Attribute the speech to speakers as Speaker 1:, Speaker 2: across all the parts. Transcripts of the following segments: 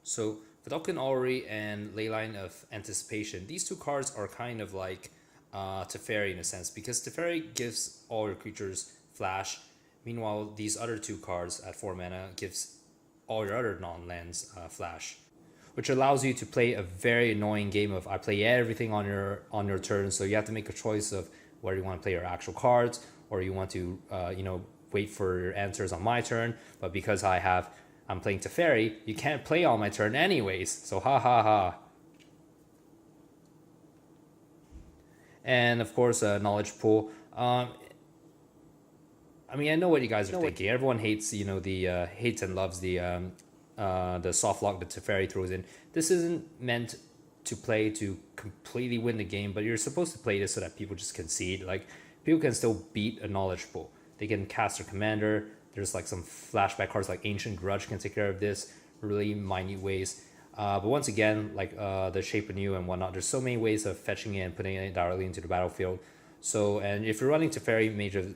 Speaker 1: So Vidalcan Orrery and Leyline of Anticipation, these two cards are kind of like Teferi in a sense, because Teferi gives all your creatures flash. Meanwhile, these other two cards at 4 mana gives all your other non-lands flash, which allows you to play a very annoying game of I play everything on your turn. So you have to make a choice of whether you want to play your actual cards or you want to wait for your answers on my turn. But because I'm playing Teferi, you can't play on my turn anyways. So ha ha ha. And of course, knowledge pool. I mean, I know what you guys are thinking. Everyone hates, hates and loves the soft lock that Teferi throws in. This isn't meant to play to completely win the game, but you're supposed to play this so that people just concede. Like, people can still beat a knowledge pool. They can cast their commander. There's like some flashback cards like Ancient Grudge can take care of this really minute ways. But once again, like the Shape Anew and whatnot, there's so many ways of fetching it and putting it directly into the battlefield. So, and if you're running Teferi, Mage of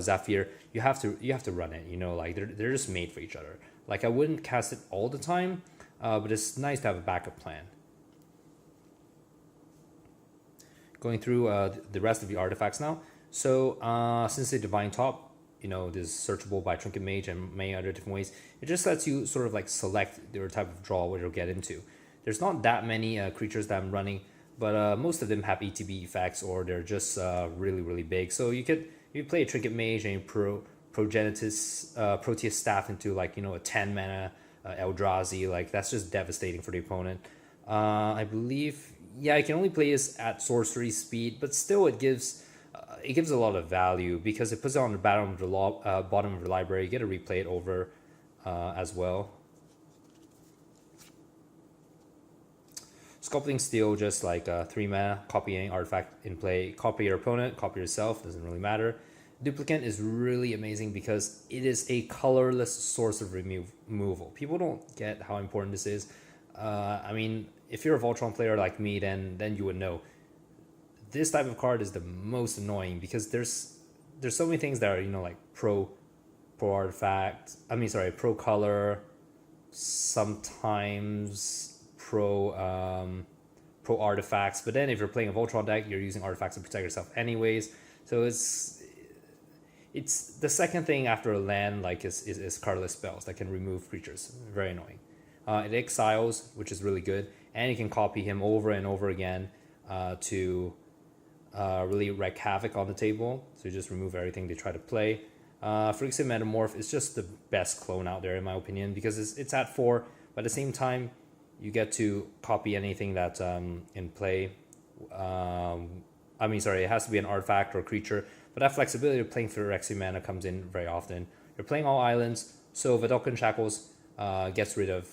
Speaker 1: Zhalfir, you have to run it. Like they're just made for each other. Like I wouldn't cast it all the time, but it's nice to have a backup plan. Going through the rest of the artifacts now. So since the Divine Top, this is searchable by Trinket Mage and many other different ways, it just lets you sort of like select your type of draw what you'll get into. There's not that many creatures that I'm running, but most of them have ETB effects or they're just really, really big. So you play a Trinket Mage and you Proteus Staff into like, a 10 mana Eldrazi, like that's just devastating for the opponent. I believe, yeah, I can only play this at sorcery speed, but still it gives a lot of value because it puts it on the bottom of the library. You get to replay it over as well. Sculpting Steel, just like 3 mana, copying artifact in play, copy your opponent, copy yourself, doesn't really matter. Duplicant is really amazing because it is a colorless source of removal. People don't get how important this is. I mean, if you're a Voltron player like me, then you would know. This type of card is the most annoying because there's so many things that are like pro artifact. Pro color, sometimes pro artifacts. But then if you're playing a Voltron deck, you're using artifacts to protect yourself anyways. So it's the second thing after a land like is cardless spells that can remove creatures. Very annoying. It exiles, which is really good, and you can copy him over and over again to really wreak havoc on the table. So you just remove everything they try to play. Phyrexian Metamorph is just the best clone out there in my opinion because it's at 4, but at the same time you get to copy anything that's in play. It has to be an artifact or creature, but that flexibility of playing Phyrexian Mana comes in very often. You're playing all islands, so Vidalcan Shackles gets rid of,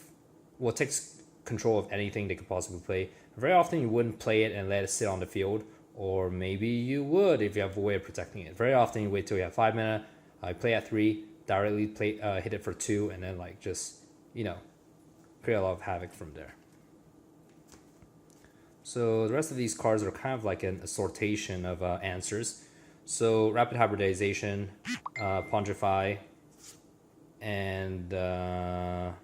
Speaker 1: takes control of anything they could possibly play. Very often you wouldn't play it and let it sit on the field, or maybe you would if you have a way of protecting it. Very often you wait till you have 5 mana, play at 3, directly hit it for 2, and then like just, create a lot of havoc from there. So the rest of these cards are kind of like an assortation of answers. So Rapid Hybridization, Pondify, and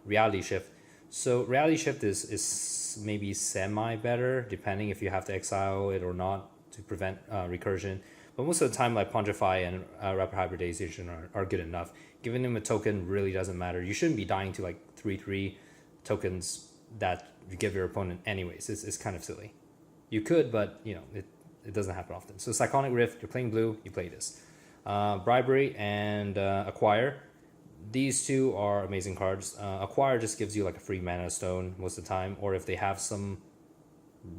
Speaker 1: Reality Shift. So Reality Shift is maybe semi better, depending if you have to exile it or not to prevent recursion. But most of the time, like Pondify and Rapid Hybridization are good enough. Giving them a token really doesn't matter. You shouldn't be dying to like 3/3 tokens that you give your opponent anyways. It's kind of silly. You could, but it doesn't happen often. So Cyclonic Rift, you're playing blue, you play this. Bribery and Acquire. These two are amazing cards. Acquire just gives you like a free mana stone most of the time, or if they have some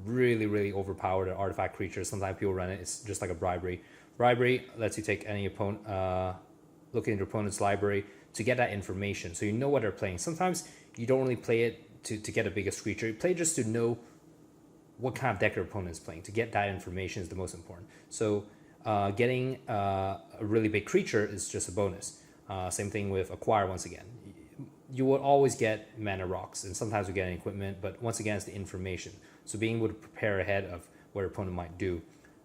Speaker 1: really, really overpowered artifact creatures, sometimes people run it. It's just like a bribery. Bribery lets you take any opponent, look at your opponent's library to get that information, so you know what they're playing. Sometimes you don't really play it to get a biggest creature. You play just to know what kind of deck your opponent is playing. To get that information is the most important. So getting a really big creature is just a bonus. Same thing with Acquire once again. You will always get mana rocks, and sometimes you get an equipment, but once again, it's the information. So being able to prepare ahead of what your opponent might do.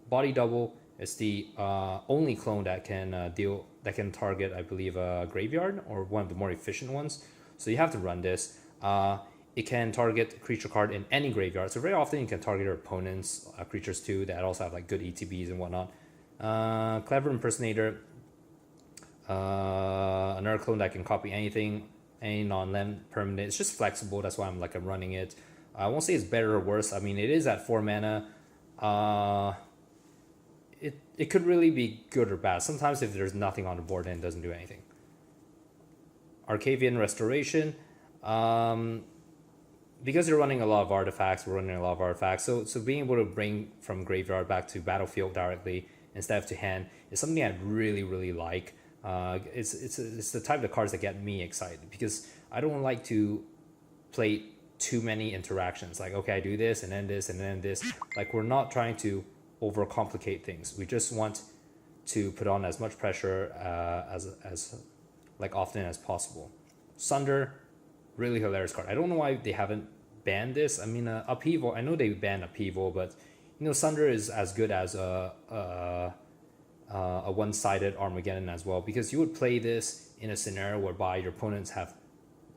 Speaker 1: Body Double is the only clone that can target, I believe, a graveyard or one of the more efficient ones. So you have to run this. it can target a creature card in any graveyard. So very often you can target your opponent's creatures too that also have like good ETBs and whatnot. Clever Impersonator, another clone that can copy anything, any non-land permanent. It's just flexible. That's why I'm running it. I won't say it's better or worse. I mean, it is at 4 mana. It could really be good or bad. Sometimes if there's nothing on the board, then it doesn't do anything. Arcavian Restoration. Because you're running a lot of artifacts, we're running a lot of artifacts. So being able to bring from graveyard back to battlefield directly instead of to hand is something I really, really like. It's the type of cards that get me excited because I don't like to play too many interactions. Like, okay, I do this and then this and then this. Like, we're not trying to overcomplicate things. We just want to put on as much pressure as like often as possible. Sunder, really hilarious card. I don't know why they haven't banned this. I mean, Upheaval, I know they banned Upheaval, but you know, Sunder is as good as a one-sided Armageddon as well, because you would play this in a scenario whereby your opponents have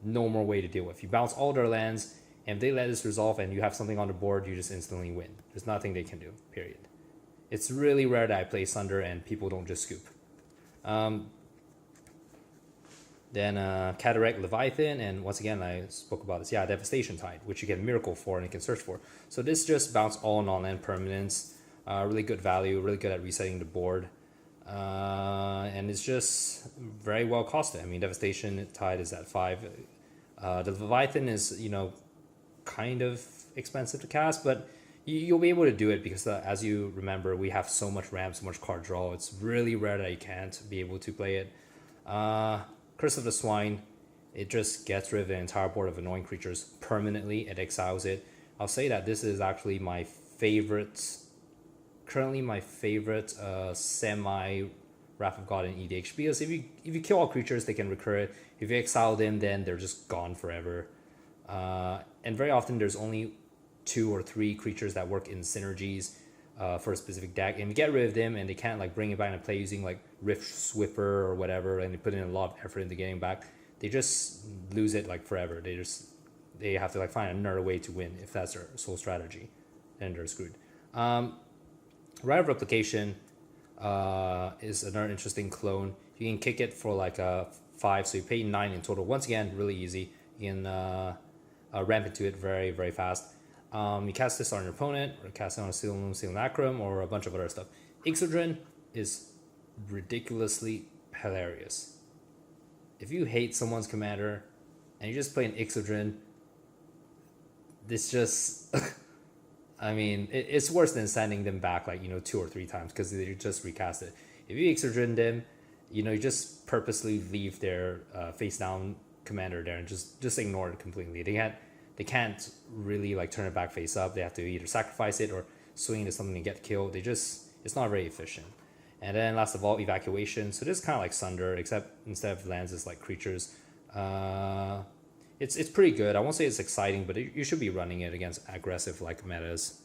Speaker 1: no more way to deal with. You bounce all their lands, and if they let this resolve and you have something on the board, you just instantly win. There's nothing they can do, period. It's really rare that I play Sunder and people don't just scoop. Then Cataract Leviathan, and once again I spoke about this, Devastation Tide, which you get Miracle for and you can search for. So this just bounce all non-land permanents, really good value, really good at resetting the board, and it's just very well costed. I mean, Devastation Tide is at 5. The Leviathan is, you know, kind of expensive to cast, but you'll be able to do it because as you remember, we have so much ramp, so much card draw. It's really rare that you can't be able to play it. Curse of the Swine, it just gets rid of the entire board of annoying creatures permanently. It exiles it. I'll say that this is actually my favorite, currently my favorite semi Wrath of God in EDH, because if you kill all creatures, they can recur it. If you exile them, then they're just gone forever. And very often there's only 2 or 3 creatures that work in synergies for a specific deck, and you get rid of them and they can't like bring it back into play using like Rift Swiffer or whatever, and they put in a lot of effort into getting back. They just lose it like forever. They have to like find another way to win if that's their sole strategy, then they're screwed. Rite of Replication is another interesting clone. You can kick it for like a 5, so you pay 9 in total. Once again, really easy. You can ramp into it very, very fast. You cast this on your opponent, or cast it on a Simulacrum, or a bunch of other stuff. Ixodrin is ridiculously hilarious. If you hate someone's commander and you just play an Ixodrin, this just I mean, it's worse than sending them back like, you know, 2 or 3 times because they just recast it. If you Ixodrin them, you know, you just purposely leave their face down commander there and just ignore it completely. They can't really like turn it back face up. They have to either sacrifice it or swing into something and get killed. It's not very efficient. And then last of all, Evacuation. So this is kind of like Sunder, except instead of lands, it's like creatures. It's pretty good. I won't say it's exciting, but you should be running it against aggressive like metas.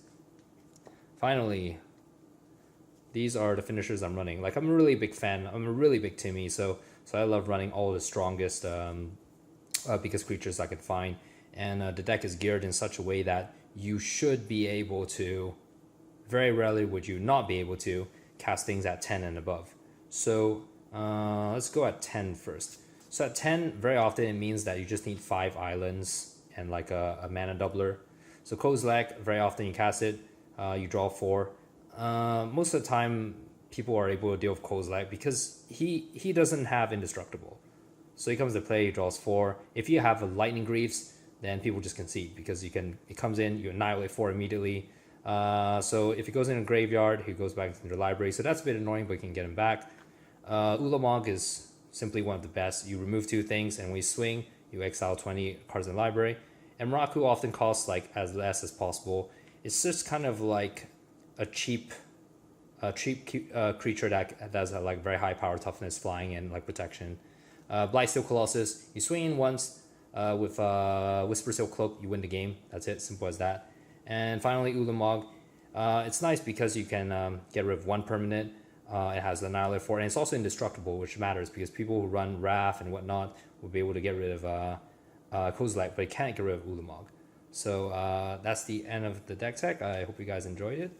Speaker 1: Finally, these are the finishers I'm running. Like, I'm a really big fan. I'm a really big Timmy, so I love running all the strongest biggest creatures I can find. And the deck is geared in such a way that you should be able to, very rarely would you not be able to, cast things at 10 and above. So let's go at 10 first. So at 10, very often it means that you just need 5 islands and like a mana doubler. So Kozilek, very often you cast it, you draw 4. Most of the time, people are able to deal with Kozilek because he doesn't have Indestructible. So he comes to play, he draws 4. If you have a Lightning Greaves, then people just concede because it comes in, you annihilate 4 immediately. So if he goes in a graveyard, he goes back into the library. So that's a bit annoying, but you can get him back. Ulamog is simply one of the best. You remove 2 things, and when you swing, you exile 20 cards in the library. And Mraku often costs like as less as possible. It's just kind of like a cheap creature that does like very high power, toughness, flying, and like protection. Blightsteel Colossus, you swing in once. With Whisper Seal Cloak, you win the game. That's it, simple as that. And finally, Ulamog. It's nice because you can get rid of 1 permanent. It has the Annihilator 4, and it's also indestructible, which matters because people who run Wrath and whatnot will be able to get rid of Kozilek, but it can't get rid of Ulamog. So that's the end of the deck tech. I hope you guys enjoyed it.